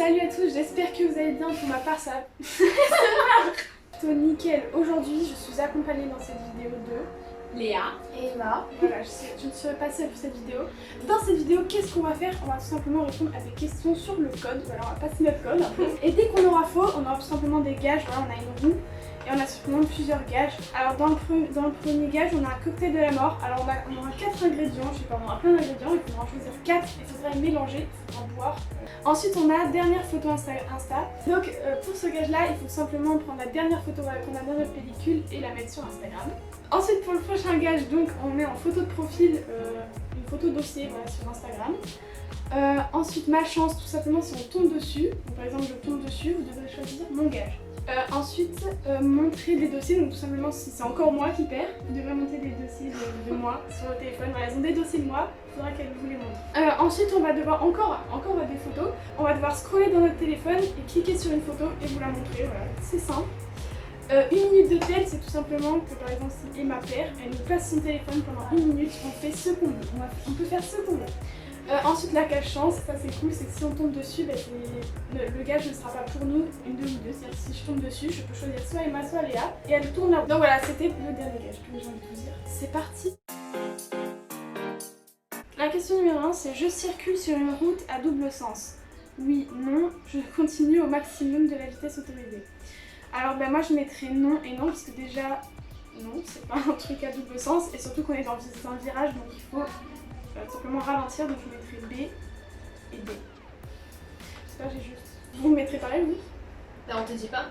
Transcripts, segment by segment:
Salut à tous, j'espère que vous allez bien. Pour ma part, ça plutôt nickel. Aujourd'hui, je suis accompagnée dans cette vidéo de Léa et Emma. Voilà, je ne serai pas seule pour cette vidéo. Dans cette vidéo, qu'est-ce qu'on va faire? On va tout simplement répondre à des questions sur le code. Voilà, on va passer notre code. Et dès qu'on aura faux, on aura tout simplement des gages. Voilà, on a une roue. Et on a simplement plusieurs gages. Alors dans le premier gage, on a un cocktail de la mort. Alors on aura 4 ingrédients, je sais pas, on aura plein d'ingrédients, il faudra en choisir 4, il faudra les mélanger, il faudra boire. Ensuite on a dernière photo Insta. Donc pour ce gage là, il faut simplement prendre la dernière photo qu'on a dans notre pellicule et la mettre sur Instagram. Ensuite pour le prochain gage, donc on met en photo de profil une photo dossier voilà, sur Instagram. Ensuite ma chance, tout simplement si on tombe dessus, donc, par exemple je tombe dessus, vous devrez choisir mon gage. Ensuite, montrer des dossiers, donc tout simplement si c'est encore moi qui perds, vous devrez monter des dossiers de moi sur le téléphone. Voilà, elles ont des dossiers de moi, il faudra qu'elles vous les montrent. Ensuite, on va devoir encore des photos. On va devoir scroller dans notre téléphone et cliquer sur une photo et vous la montrer, voilà, c'est simple. Une minute de tel, c'est tout simplement que par exemple si Emma perd, elle nous passe son téléphone pendant une minute, on fait ce qu'on veut, on peut faire ce qu'on veut. Ensuite la gage chance, ça c'est cool, c'est que si on tombe dessus, bah, le gage ne sera pas pour nous une de nous deux. C'est-à-dire si je tombe dessus, je peux choisir soit Emma, soit Léa, et elle tourne là. Donc voilà, c'était le dernier gage que j'ai envie de vous dire. C'est parti. La question numéro 1, c'est je circule sur une route à double sens. Oui, non, je continue au maximum de la vitesse autorisée. Alors bah, moi je mettrais non et non, parce que déjà, non, c'est pas un truc à double sens, et surtout qu'on est dans un virage, donc il faut simplement ralentir, donc je mettrai B et D. J'espère que j'ai juste. Vous me mettrez pareil, oui? Là on te dit pas.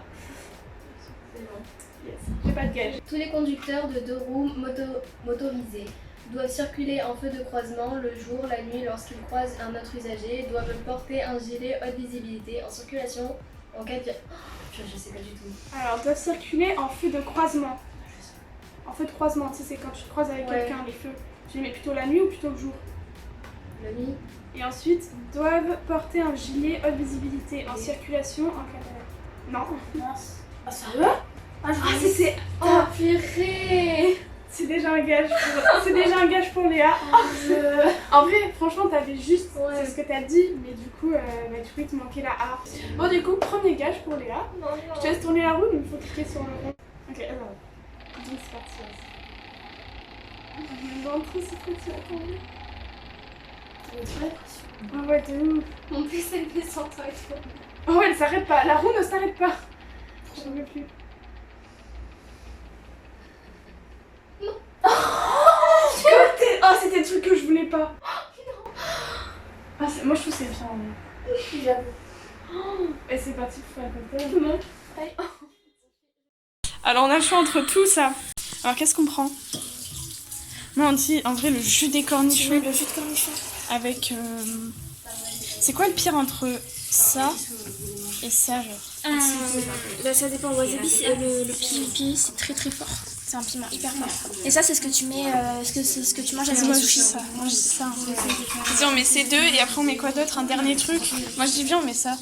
C'est bon. Yes. J'ai pas de gage. Tous les conducteurs de deux roues motorisés doivent circuler en feu de croisement le jour, la nuit, lorsqu'ils croisent un autre usager, doivent porter un gilet haute visibilité en circulation en cas de... Oh, je sais pas du tout. Alors, doivent circuler en feu de croisement. En feu de croisement, tu sais, c'est quand tu te croises avec quelqu'un, les feux. Tu les mets plutôt la nuit ou plutôt le jour? La nuit. Et ensuite, doivent porter un gilet haute visibilité en circulation en cas d'alerte. Non. Mince. Ah, ça va? c'est... Oh purée. C'est déjà un gage pour... C'est déjà un gage pour Léa. En vrai, franchement, t'avais juste c'est ce que t'as dit, mais du coup, il te manquait la A. Bon, du coup, premier gage pour Léa. Non. Je te laisse tourner la roue, mais il faut cliquer sur le rond. Ok, alors. Donc, c'est parti. Je vais rentrer, c'est petit, attendez. Ah ouais, t'es où? Mon plus elle fait sans toi et tout. Oh ouais, elle s'arrête pas, la roue ne s'arrête pas. J'en veux plus. Non. Oh, c'était le truc que je voulais pas. Non. Ah, moi je trouve que c'est bien. J'avoue. Et c'est parti pour faire un cocktail. Comment? Alors on a le choix entre tout ça. Alors qu'est-ce qu'on prend? Moi on dit en vrai le jus des cornichons. Oui, le jus de cornichon. Avec c'est quoi le pire entre ça et ça genre? Bah ça dépend, wasabi, le pili c'est très très fort. C'est un piment hyper fort. Et ça c'est ce que tu mets, c'est ce que tu manges avec Moi les je dis sushis. ça. Moi je dis ça. Vas-y on met ces deux et après on met quoi d'autre? Un dernier truc? Moi je dis bien on met ça.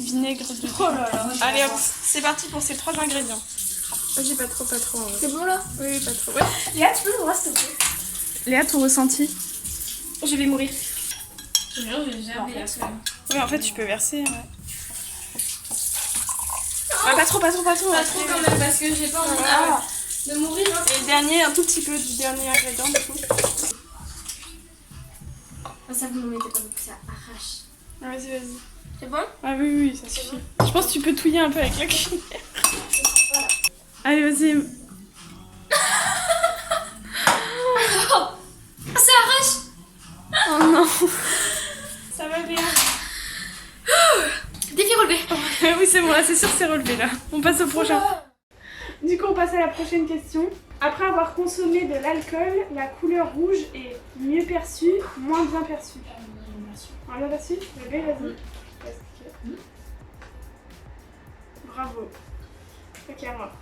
Vinaigre de... Oh là là. Allez hop, c'est parti pour ces 3 ingrédients. J'ai pas trop. C'est bon là? Oui, pas trop. Ouais. Léa, tu peux m'ouvrir s'il te plaît? Léa, ton ressenti? Je vais mourir. C'est bien, j'ai déjà fait ça. Oui, en fait, tu peux verser. Ouais. Ah, pas trop. Pas trop quand même parce que j'ai pas envie de mourir. Hein. Et le dernier, un tout petit peu du dernier ingrédient du coup. Ah, ça vous ne mettez pas beaucoup, ça arrache. Ah, vas-y. C'est bon? Ah oui, ça suffit. Je pense que tu peux touiller un peu avec la cuillère. Allez, vas-y. Ça arrache! Oh non. Ça va bien. Défi relevé. Oui, c'est bon, là, c'est sûr que c'est relevé là. On passe au prochain. Du coup, on passe à la prochaine question. Après avoir consommé de l'alcool, la couleur rouge est mieux perçue, moins bien perçue. Moins bien perçue? Vas-y. Bravo. Ok, à moi.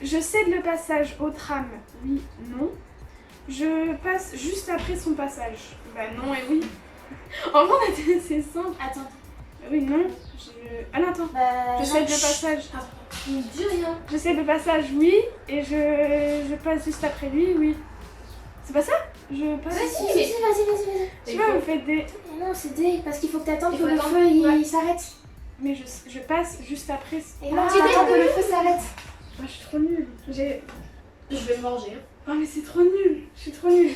Je cède le passage au tram, oui, non. Je passe juste après son passage. Bah non et oui. En vrai, c'est simple. Attends. Oui, non. Ah non, attends. Je cède le passage. Il me dit rien. Je cède le passage, oui. Et je passe juste après lui, oui. C'est pas ça? Je passe. Vas-y. Tu vois, vous faites des. Non, c'est D, parce qu'il faut que t'attendes Il que faut le attendre, feu il ouais. s'arrête. Mais je passe juste après. Et là, tu t'attends que dés. le feu s'arrête. Moi, je suis trop nulle. Je vais me manger. Oh, mais c'est trop nul. Je suis trop nulle.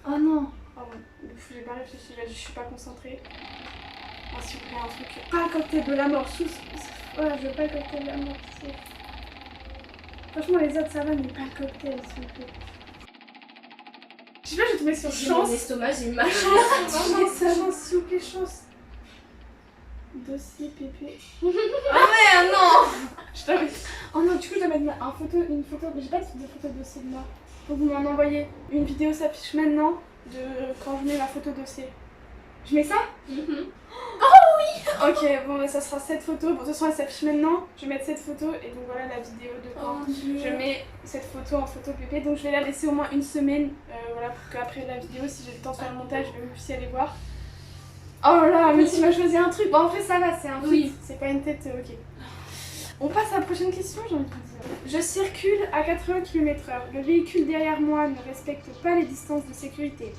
Oh non. Oh bon, j'ai pas réfléchi, là, je suis pas concentrée. Oh, s'il vous plaît, un truc. Pas le cocktail de la mort. Voilà, je veux pas le cocktail de la mort. Franchement, les autres, ça va, mais pas le cocktail, s'il vous plaît. Je sais pas, j'ai tombé sur J'ai chance. mon estomac, j'ai mal. Chance, s'il vous plaît, chance. Dossier PP. Ah ouais, non. Je t'avais. Oh non, du coup, je dois mettre une photo. Mais j'ai pas de photo de dossier de moi. Faut que vous m'en envoyez. Une vidéo s'affiche maintenant de quand je mets la photo dossier. Je mets ça? Ok, bon, bah, ça sera cette photo. Bon, de toute façon, elle s'affiche maintenant. Je vais mettre cette photo et donc voilà la vidéo de quand je mets cette photo en photo PP. Donc je vais la laisser au moins une semaine. Voilà, pour qu'après la vidéo, si j'ai le temps de faire le montage, vous puissiez aller voir. Oh là là, mais tu m'as choisi un truc. Bon, en vrai, ça va, c'est un truc. Oui. C'est pas une tête, ok. On passe à la prochaine question, j'ai envie de dire. Je circule à 80 km/h. Le véhicule derrière moi ne respecte pas les distances de sécurité.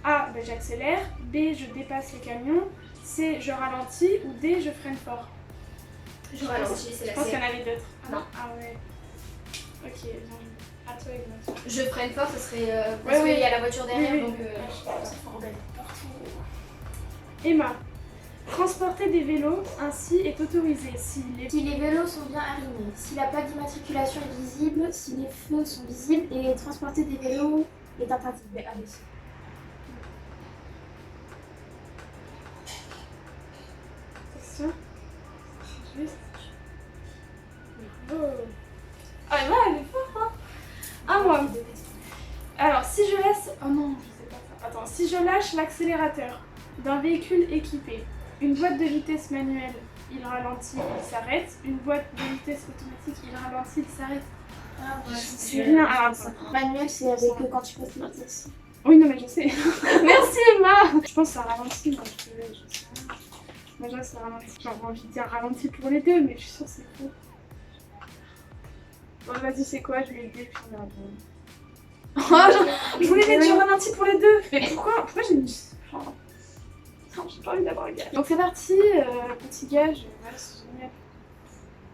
A, ben, j'accélère. B, je dépasse les camions. C, je ralentis. Ou D, je freine fort. Je ralentis, c'est Je la pense qu'il y C. en avait d'autres. Non. Ah ouais. Ok, bien joué. À toi, Ignace. Je freine fort, ce serait. Parce Ouais, qu'il y a la voiture derrière, Oui, oui. donc. Ça embête partout. Emma. Transporter des vélos ainsi est autorisé si Si les vélos sont bien arrimés, si la plaque d'immatriculation est visible, si les feux sont visibles et transporter des vélos est interdit. Allez. Question. Juste. Bravo. Ah là, elle est forte, hein. À moi. Alors, si je laisse... Oh non, je sais pas ça. Attends, si je lâche l'accélérateur d'un véhicule équipé, une boîte de vitesse manuelle, il ralentit, il s'arrête. Une boîte de vitesse automatique, il ralentit, il s'arrête. Ah, ouais, C'est rien. Alors, attends. Manuel, c'est avec quand tu passes la vitesse. Oui, non, mais je sais. Merci, Emma. Je pense que ça ralentit, moi, je sais rien. Moi, je ça ralentit. J'ai envie de dire ralenti pour les deux, mais je suis sûre que c'est faux. Bon, vas-y, c'est quoi? Je vais aider, puis on verra bien. Oh, je voulais mettre du ralenti pour les deux. Mais pourquoi j'ai mis... Oh. Non, j'ai pas envie d'avoir le gage. Donc c'est parti, petit gage. Ouais, c'est génial.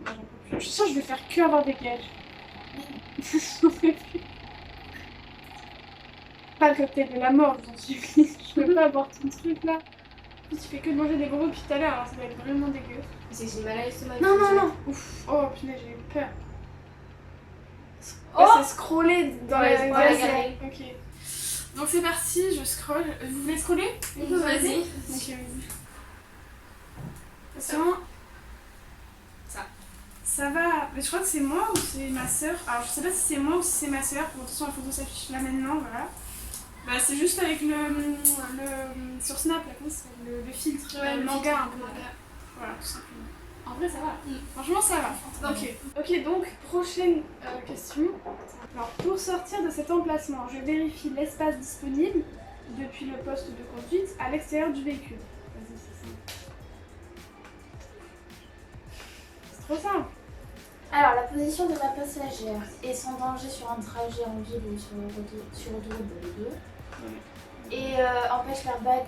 Moi, j'en peux plus. Je suis sûre que je vais faire que avoir des gages. J'en peux plus. Pas le cocktail de la mort, j'en supplie. Je peux pas avoir ton truc là. Tu fais que de manger des gros depuis tout à l'heure, alors ça va être vraiment dégueu. C'est que j'ai mal à l'estomac. Non, non, non. Ouf. Oh punaise, j'ai eu peur. Oh, c'est scroller dans Ouais, la dans la glace. galerie. Ok. Donc c'est parti, je scroll. Vous voulez scroller? Vas-y. Ok, vas-y. Attention. Ça va. Mais je crois que c'est moi ou c'est ma soeur. Alors je sais pas si c'est moi ou si c'est ma soeur. Bon, de toute façon la photo s'affiche là maintenant, voilà. Bah c'est juste avec le sur Snap, là, comment ça s'appelle, le filtre, Ouais, le le manga filtre, un peu. manga. Voilà, tout simplement. En vrai ça va. Franchement ça va. Ok. Ok, donc prochaine question. Alors pour sortir de cet emplacement, je vérifie l'espace disponible depuis le poste de conduite à l'extérieur du véhicule. Vas-y, c'est simple. C'est trop simple. Alors, la position de ma passagère est sans danger sur un trajet en ville ou sur autoroute de deux. Et empêche l'airbag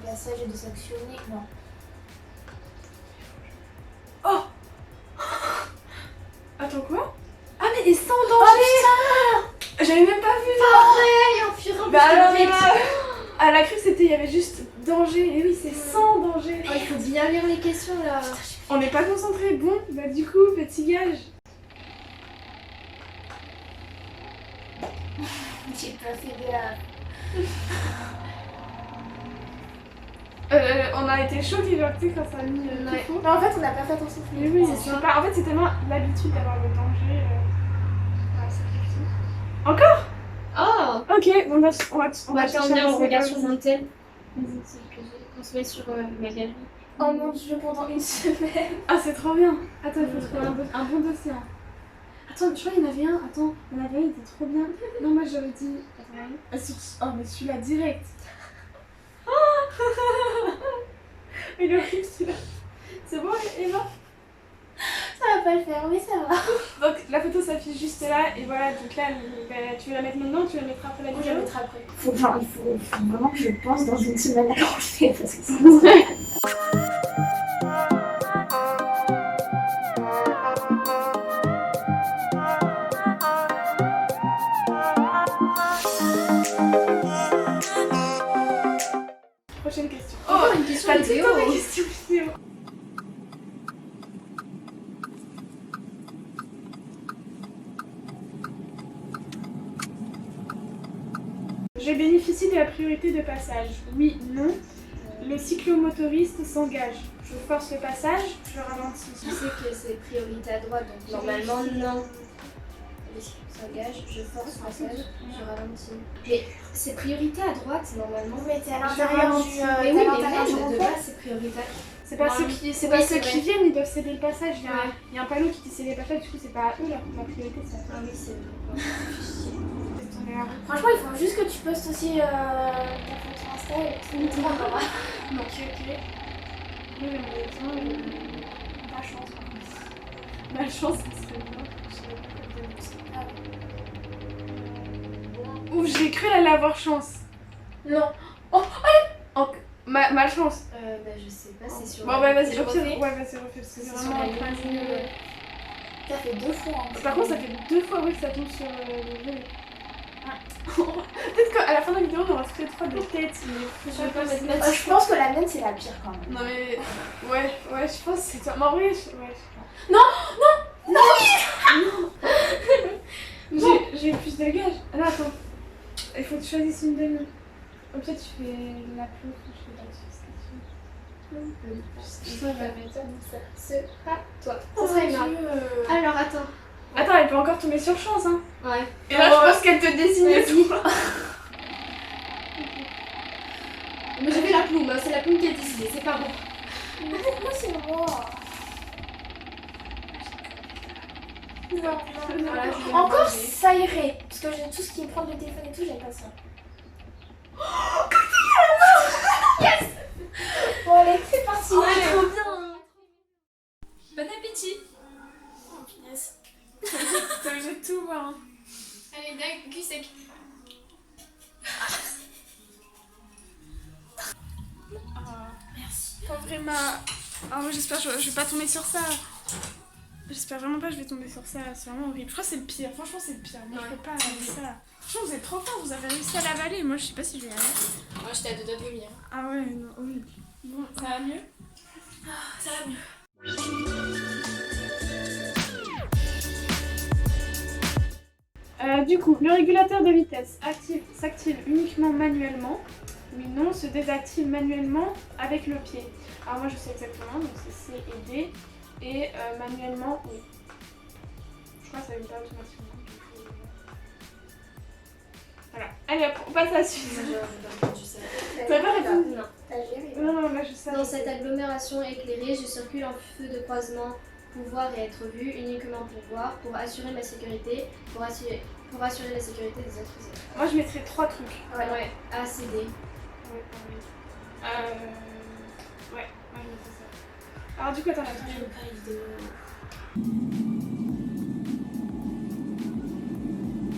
passager de s'actionner. Non. Oh. Attends quoi? Ah mais et sans danger. J'avais même pas vu. Pareil, Bah alors, elle a cru que c'était, il y avait juste danger. Et oui, c'est sans danger. Oh, il faut bien lire les questions là. On n'est pas concentré. Bon, bah du coup, petit gage. J'ai pas fait de la... On a été choqués, genre, tu sais, quand ça a mis tout Ouais. faux. Mais en fait, on n'a pas fait attention. Mais oui, C'est ça. c'est pas. En fait, c'est tellement l'habitude d'avoir le danger. Voilà, c'est difficile. Encore? Oh, Ok, bon, bah, on va attendez, on regarde sur mon. mon tel. On se met sur ma galerie. Oh mon dieu, pendant une semaine. Ah, c'est trop bien. Attends, il faut trouver un bon dossier. Hein. Attends, je crois qu'il y en avait un. Attends, il y en avait un, il était trop bien. Non, moi j'aurais dit. Ah, oh, mais celui-là direct. Il est horrible celui-là. C'est bon, Emma? Ça va va pas le faire, mais ça va. Donc la photo s'affiche juste là et voilà, donc là tu veux la mettre maintenant ou tu la mettras après la Je vidéo? vais mettre après. Il faut vraiment que je pense dans une semaine à le faire parce que sinon. Prochaine question. Encore une question Pas tout le vidéo. temps des questions vidéo. Je bénéficie de la priorité de passage. Oui, non. Le cyclomotoriste s'engage. Je force le passage, je ralentis. Je sais que c'est priorité à droite, donc normalement non. Les cyclistes s'engagent, je force le passage, je ralentis. Mais c'est priorité à droite normalement. Mais t'es à Je l'intérieur ralentis. du. Mais t'es oui, à mais l'intérieur du même de rond-point. base c'est priorité. C'est pas ceux qui, c'est pas Oui, ceux c'est qui vrai. viennent, ils doivent céder le passage. Il y a, Ouais. il y a un panneau qui dit céder le passage, du coup c'est pas à eux la priorité, c'est à toi. Ah oui, c'est Franchement, il faut juste que tu postes aussi ta photo Insta et tout le monde aura. Ok. Oui, mais malheureusement, pas chance. par contre. Malchance, ça serait bien. Je savais pas quoi te dire. Ouf, j'ai cru elle allait avoir chance. Non. Malchance. Bah je sais pas, c'est sur. Bon, ouais, vas-y, je au pire. refais. Ouais, vas-y, refais parce que c'est C'est vraiment sur un la point ligne. nul. T'as fait 2 fois. Hein. Par contre, ça fait 2 fois oui, que ça tombe sur le jeu. Peut-être qu'à la fin de la vidéo, on aura toutes les 3 des têtes, mais Je vais pas c'est mettre- Je pense que la mienne, c'est la pire quand même. Non, mais. Ouais, je pense que c'est toi. Mais en vrai, ouais, je sais pas. J'ai plus de gages. Ah non, attends. Il faut que tu choisisses une demi. Comme ça, tu fais la plus. Je sais pas, tu sais ce que tu Je vais mettre ça sera toi. Oh Ça serait mon grave. Dieu. Alors attends. Attends, elle peut encore tomber sur chance, hein. Ouais. Et là, je pense qu'elle te dessine et tout. Mais j'ai fait la plume, hein, c'est la plume qui a décidé, c'est pas bon. Mais pourquoi c'est moi? Non. Voilà, je vais Encore, manger. ça irait. Parce que j'ai tout ce qui me prend le téléphone et tout, j'aime pas ça. Yes. Bon, allez, c'est parti. Oh, Allez. trop bien. Bon appétit. Oh, punaise. T'es obligée de tout voir. Hein. Allez, d'un cul sec. Merci. Pas vraiment. Ah ouais, j'espère que je vais pas tomber sur ça. J'espère vraiment pas que je vais tomber sur ça, c'est vraiment horrible. Je crois que c'est le pire, franchement c'est le pire. Moi je peux pas avaler ça. Franchement vous êtes trop fort, vous avez réussi à l'avaler. Moi je sais pas si je vais y aller. Moi j'étais à 2 doigts de vomir. Ah ouais, non, horrible. Bon, ça va mieux? Ça va mieux. Du coup, le régulateur de vitesse s'active uniquement manuellement. Oui, non, se désactive manuellement avec le pied. Alors moi je sais exactement, donc c'est C et D. Et manuellement, oui. Je crois que ça ne pas automatiquement. Voilà. Allez hop, on passe à la suite. T'as pas répondu? Non. T'as géré. Non, là je sais. Dans cette agglomération éclairée, je circule en feu de croisement pour voir et être vu, uniquement pour voir, pour assurer ma sécurité, pour assurer la sécurité des autres usagers. Moi je mettrais 3 trucs. Ouais, A, C, D. Ouais, pareil. Ouais, moi je mettrais ça. Alors du coup, attends, Je veux pas les vidéos.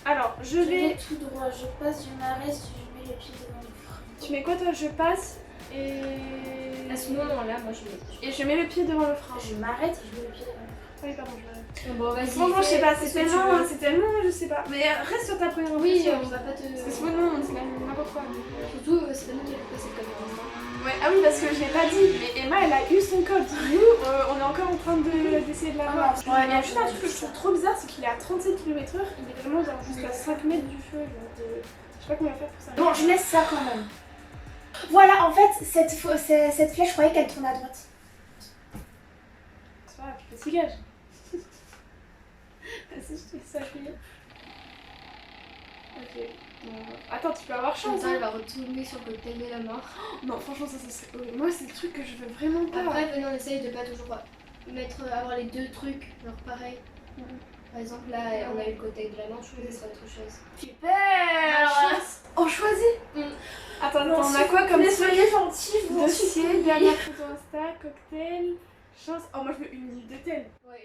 Alors, je Je vais. vais tout droit, je passe, je m'arrête, je mets les pieds devant le frein. Tu mets quoi toi? Je passe et. À ce moment-là, moi je mets. Et je mets le pied devant le frein. Je m'arrête et je mets les pieds devant le frein. Oui, pardon, je m'arrête. Bon, vas-y. Franchement, je sais pas, fais c'est ce que tu veux. tellement, je sais pas. Mais reste sur ta première Oui, impression. on va pas te. Parce que c'est non, c'est n'importe quoi. Surtout, c'est pas nous qui avons passé le code. Ouais, ah oui, parce que je l'ai pas dit, mais Emma elle a eu son code. Nous, on est encore en train d'essayer de l'avoir. Ah, Ouais, il y a juste un truc que je trouve trop bizarre, c'est qu'il est à 37 km/h, il est vraiment genre juste à 5 mètres du feu. Je sais pas comment faire pour ça. Bon, je laisse ça quand même. Voilà, en fait, cette flèche, je croyais qu'elle tourne à droite. C'est pas grave, tu fais 6 gages. Vas-y, je te laisse appuyer. Ok. Attends, tu peux avoir chance. Chantal Hein. va retomber sur le cocktail de la mort. Non, franchement, ça serait horrible. Moi, c'est le truc que je veux vraiment pas. Après, venez, on essaye de pas toujours avoir les deux trucs, genre pareil. Par exemple, là, on a eu le cocktail de la mort, je choisis sur autre chose. Super. Alors, on choisit. Attends, on a quoi comme Mais truc? soyez gentils, vous Dossier, dernière photo Insta, cocktail. Chance. Oh, moi je veux une huile de tel. Ouais,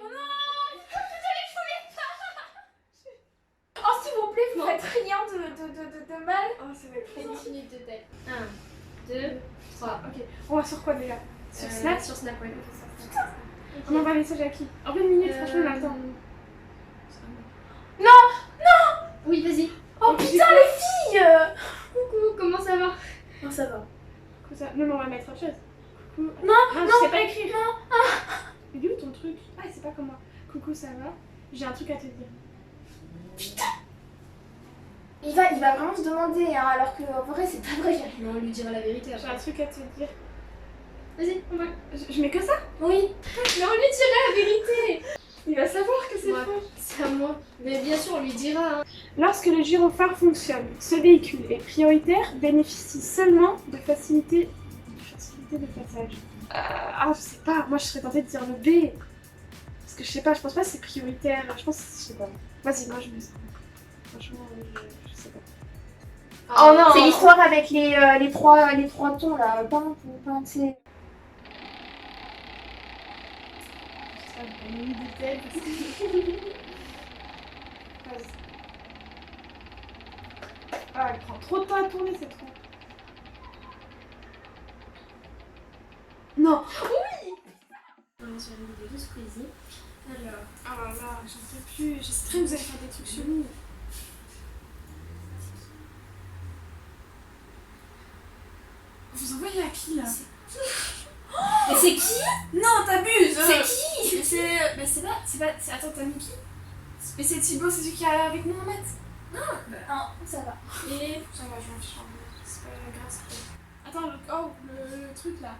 Oh s'il vous plaît, vous faites rien de mal. Oh, ça va être trop bien. une minute de tête. 1, 2, 3. Ok, on va sur quoi déjà? Sur Snap? Sur Snap, ouais. On envoie un message à qui? En 1 minute, franchement, on a le temps. Oui, vas-y. Oh putain les filles. Coucou, comment ça va? Non ça va. Coucou, ça. Non, mais on va mettre autre chose. Coucou. Non, Ah, non, je sais pas écrire. Non. Il est où ton truc? Ah, c'est pas comme moi. Coucou, ça va? J'ai un truc à te dire. Il va vraiment se demander hein, alors que en vrai c'est pas vrai. Non, on lui dira la vérité J'ai un après. truc à te dire. Vas-y, on va. Je mets que ça? Oui. Mais on lui dira la vérité. Il va savoir que c'est Ouais. faux. C'est à moi. Mais bien sûr, on lui dira. Hein. Lorsque le gyrophare fonctionne, ce véhicule est prioritaire, bénéficie seulement de facilité de passage. Je sais pas, moi je serais tentée de dire le B. Parce que je sais pas, je pense pas que c'est prioritaire. Je pense, je sais pas. Vas-y, moi je mets ça. Franchement, je sais pas. Oh non. C'est l'histoire avec les trois tons là. Pas c'est. Une idée de tête. Vas-y. Ah, elle prend trop de temps à tourner, c'est trop. Non. On est sur une vidéo de Squeezie. Alors. Oh là là, j'en peux plus. J'espère que vous allez faire des trucs chelous. Vous envoyez à qui là? Mais c'est qui? Non, t'abuses! C'est qui? Mais c'est pas. Attends, t'as mis qui? Mais c'est Thibaut, c'est celui qui est avec moi en maths. Non, ça va. Et. Ça va, je m'en fiche en vrai. C'est pas grave, c'est pas. Attends, le truc là.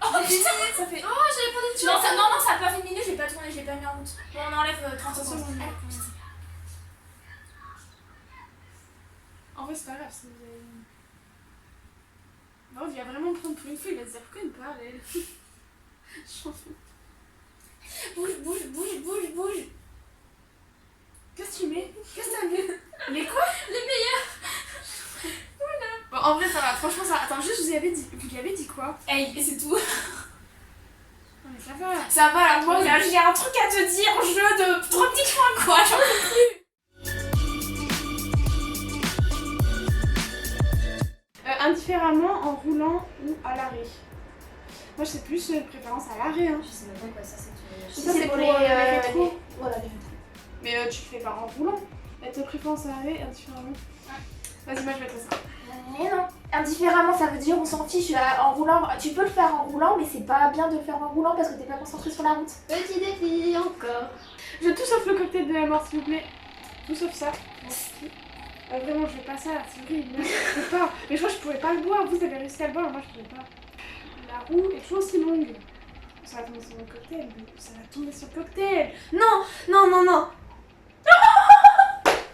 Oh putain, ça fait. Oh, j'avais pas dit Non, ça a pas fait une minute, j'ai pas tourné, j'ai pas mis en route. Bon, on enlève 30 secondes. En vrai, c'est pas grave si vous avez. Non, il va vraiment me prendre pour une fille, il va se dire pourquoi il me parle, elle. J'en fous. Bouge. Qu'est-ce que tu mets? Qu'est-ce que t'as mis? Les quoi? Les meilleurs. Bon, en vrai, ça va, franchement, ça va. Attends, juste, vous lui avez dit quoi? Hey, et c'est tout. Non, mais ça va. Ça va, alors moi j'ai un truc à te dire, jeu de 3 petits points quoi, j'en peux plus. Indifféremment, en roulant ou à l'arrêt. Moi, je sais plus préférence à l'arrêt. Hein. Je sais même pas quoi ça c'est. Ça, c'est pour les rétros. Voilà, les rétros. Mais tu le fais pas en roulant. Être préférence à l'arrêt, indifféremment. Vas-y, moi je mettrai ça. Mais non, indifféremment ça veut dire on s'en fiche en roulant. Tu peux le faire en roulant, mais c'est pas bien de le faire en roulant parce que t'es pas concentré sur la route. Petit défi encore. Je veux tout sauf le cocktail de la mort, s'il vous plaît. Tout sauf ça. Merci. Vraiment, je veux pas ça, c'est horrible. Je peux pas. Mais je crois que je pourrais pas le boire. Vous avez réussi à le boire, moi je pouvais pas. La roue est toujours aussi longue. Ça va tomber sur le cocktail. Ça va tomber sur le cocktail. Non.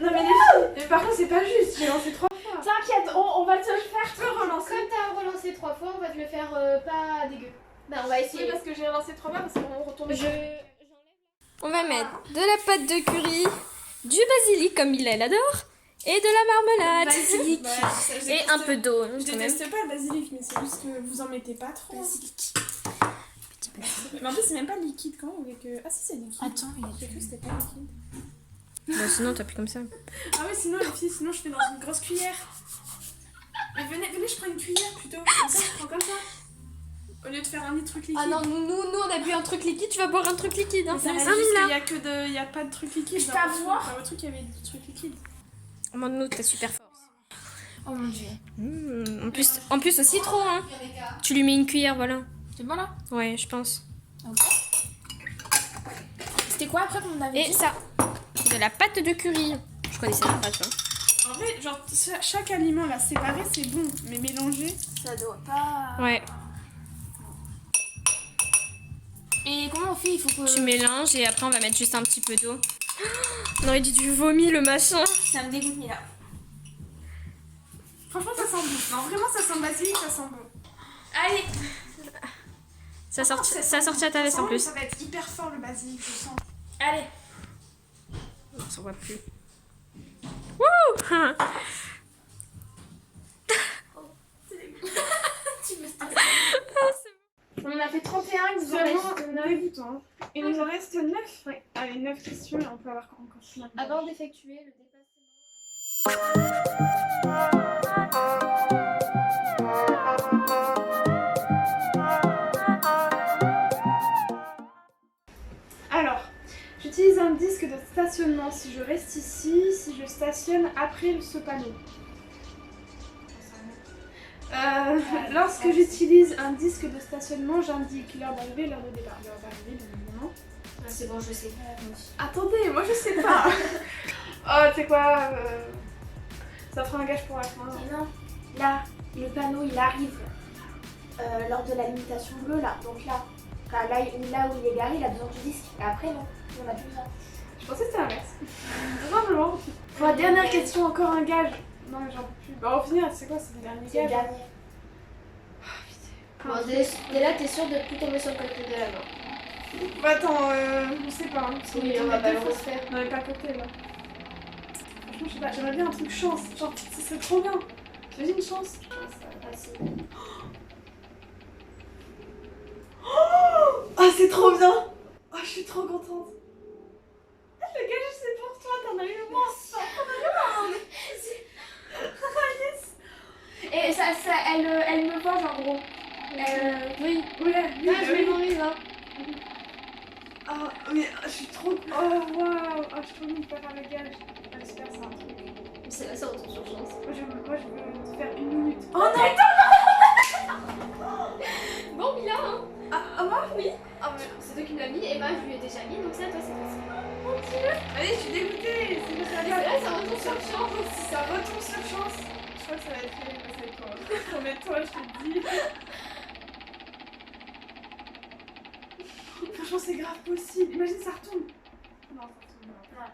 Non mais les filles, mais par contre c'est pas juste, j'ai lancé 3 fois. T'inquiète, on va te le faire. Tu peux relancer? Comme t'as relancé 3 fois, on va te le faire pas dégueu. Bah on va Oui, essayer. parce que j'ai relancé 3 fois parce qu'on retourne. On va mettre de la pâte de curry, du basilic comme il adore, et de la marmelade. Basilic. Et un peu d'eau Je quand même. déteste pas le basilic, mais c'est juste que vous en mettez pas trop. Basilic. Mais en plus c'est même pas liquide, comment vous voulez que. Ah si, c'est liquide. Attends, J'ai cru que c'était pas liquide. Bon, sinon t'as plus comme ça. Ah oui, sinon les filles, sinon je fais dans une grosse cuillère. Mais venez, je prends une cuillère plutôt. Comme ça, je prends comme ça. Au lieu de faire un truc liquide. Ah non, nous on a bu un truc liquide, tu vas boire un truc liquide. Hein. Ça C'est reste un juste là. qu'il y a pas de truc liquide. Je peux avoir Dans votre truc, il y avait du truc liquide. Nous t'es super fort. Oh mon dieu. En plus aussi trop hein. Tu lui mets une cuillère, voilà. C'est bon là? Ouais, je pense. Ok. C'était quoi après qu'on avait Et dit? ça, de la pâte de curry. Je connaissais même pas, tu vois. En vrai, genre, chaque aliment là séparé, c'est bon, mais mélangé. Ça doit pas. Ouais, Et comment on fait? Il faut que. tu mélanges et après on va mettre juste un petit peu d'eau. On aurait dit du vomi le machin. Ça me dégoûte, Mila. Franchement, ça sent bon. Non, vraiment, ça sent le basilic, ça sent bon. Allez. Ça sortit à ta veste en plus. Ça va être hyper fort le basilic, je sens. Allez. On s'en voit plus. Wouh. On en a fait 3. 31, il vous en Vraiment reste 9. dégoûtant. Il nous en reste 9. Ouais. Allez, 9 questions et on peut avoir encore plein de Avant d'effectuer le dépassement. Alors, j'utilise un disque de stationnement si je reste ici, si je stationne après ce panneau. Lorsque j'utilise un disque de stationnement, j'indique l'heure d'arrivée, l'heure de départ. L'heure d'arrivée, bien évidemment. Ah, c'est bon, je sais. Attendez, moi je sais pas. Oh, tu sais quoi, ça fera un gage pour la fin. Et non, là, le panneau il arrive lors de la limitation bleue là. Donc là où il est garé, il a besoin du disque. Et après, non, on a plus besoin. Je pensais que c'était l'inverse. Tout simplement. Pour la dernière question, encore un gage. Non, mais j'en peux plus. Bah, au final, c'est quoi, c'est le dernier C'est le gage? dernier. Bon, dès là, t'es sûr de plus tomber sur le côté de la main. Bah, attends, je sais pas. Hein, parce Oui, qu'on on va est pas deux le fois. refaire. On avait pas côté là. Franchement, je sais pas, j'aimerais bien un truc chance. Genre, ce serait trop bien. T'imagines une chance? Ah, c'est trop bien! Oh, je suis trop contente. Le gage, c'est pour toi, t'en as eu le moins. Et ça elle me voit genre gros. Oui. Ouais, Ah, je mémorise, hein. Ah, mais je suis trop. Oh, waouh! Ah, je suis trop contente de faire le gage. J'espère que c'est un truc. Mais c'est là, ça retourne sur chance. Moi, je veux te faire une minute. Oh non! Bon, Mila, hein. Ah, moi? Oui. Ah, mais. C'est toi qui me l'as mis, Emma, je lui ai déjà mis, donc c'est à toi cette fois-ci. Mon dieu! Allez, je suis dégoûtée! C'est que ça Et vient. là, ça retourne sur chance. Si ça retombe sur chance, je crois que ça va être fait. Ça va être toi. Promets-toi, je te le dis. Franchement, c'est grave possible. Imagine, ça retombe. Non, ça retombe pas.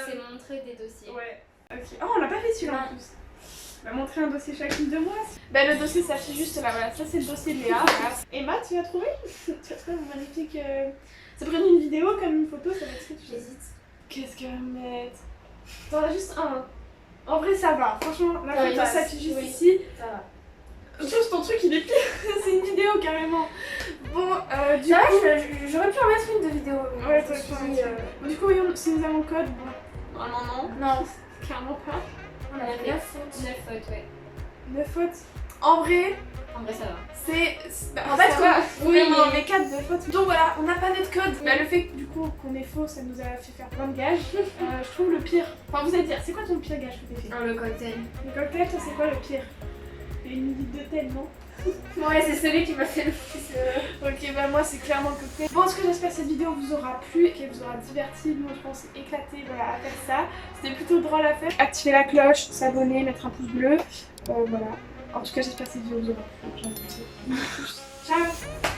C'est montrer des dossiers. Ouais. Ok. Oh, on l'a pas fait celui-là en plus. On va montrer un dossier chacune de moi. Bah, le dossier s'affiche juste là. Voilà, ça c'est le dossier de Léa. Voilà. Emma, tu l'as trouvé? Tu as trouvé mon magnifique. C'est pris une vidéo comme une photo, ça va être ce que tu J'hésite. Qu'est-ce qu'elle va mettre? T'en as juste un. En vrai, ça va. Franchement, la Ouais, photo ouais, s'affiche juste oui. ici. Ça va. Juste ton truc, il est pire. C'est une vidéo carrément. Bon, du Ça va, coup. j'aurais pu en mettre une de vidéo. Ouais, Je toi, me suis toi, dit, Du coup, voyons si nous avons le code. Bon, normalement, non. Non, Clairement pas. on a fait 9 fautes. 9 fautes, ouais. 9 fautes. En vrai, En vrai, ça va. en En fait, fait, ça va. oui, Vraiment, mais- mais 4 de fautes. Donc voilà, on n'a pas notre code. Bah, le fait que du coup qu'on est faux, ça nous a fait faire plein de gages. Je trouve le pire. Enfin, vous allez dire, c'est quoi ton pire gage que t'as fait? Le cocktail. Le cocktail, toi, c'est quoi le pire? Une minute de tête, non? Ouais, c'est celui qui m'a fait le plus. Ok, bah moi c'est clairement le cocktail. Bon, en tout cas, j'espère que cette vidéo vous aura plu et qu'elle vous aura diverti. Moi, je pense éclaté voilà, à faire ça. C'était plutôt drôle à faire. Activer la cloche, s'abonner, mettre un pouce bleu. Voilà. En tout cas, j'espère que cette vidéo vous aura plu. Ciao!